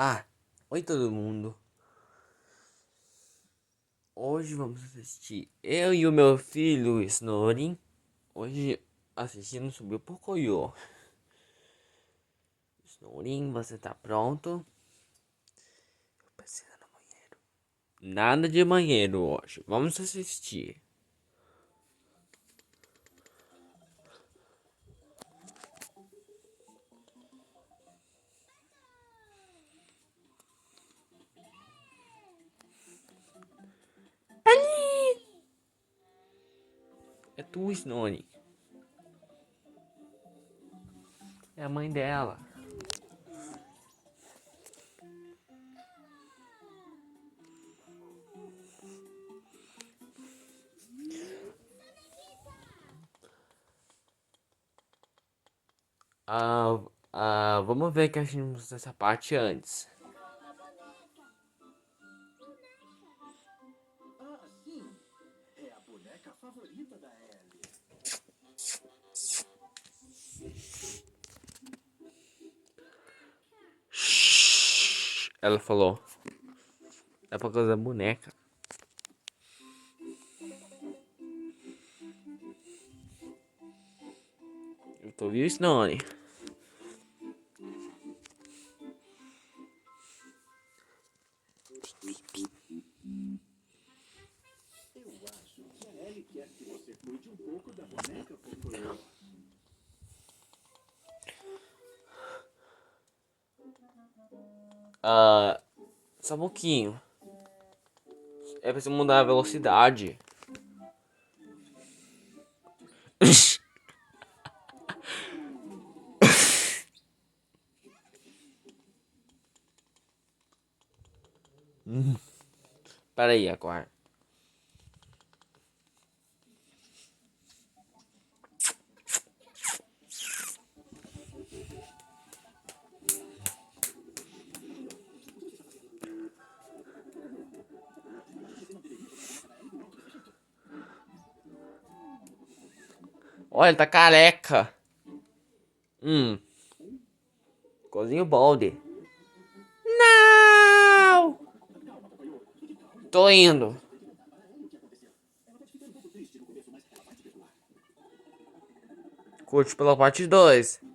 Ah, oi todo mundo. Hoje vamos assistir eu e o meu filho Snoring. Hoje assistindo sobre o Pocoyo. Snoring, você tá pronto? Eu preciso ir no banheiro. Nada de banheiro hoje. Vamos assistir. É tu, Snoring. É a mãe dela. Vamos ver que achamos essa parte antes. Ah, sim. É a boneca favorita da Ellie. Shhh, ela falou. É por causa da boneca. Eu tô ouvindo Snoring. Eu acho que a Ellie quer que você cuide um pouco da boneca, Pocoyo. Ah, só um pouquinho. É preciso mudar a velocidade. Pera aí, agora. Olha, ele tá careca. Hum, cozinho balde. Não! Tô indo. Curte pela parte 2.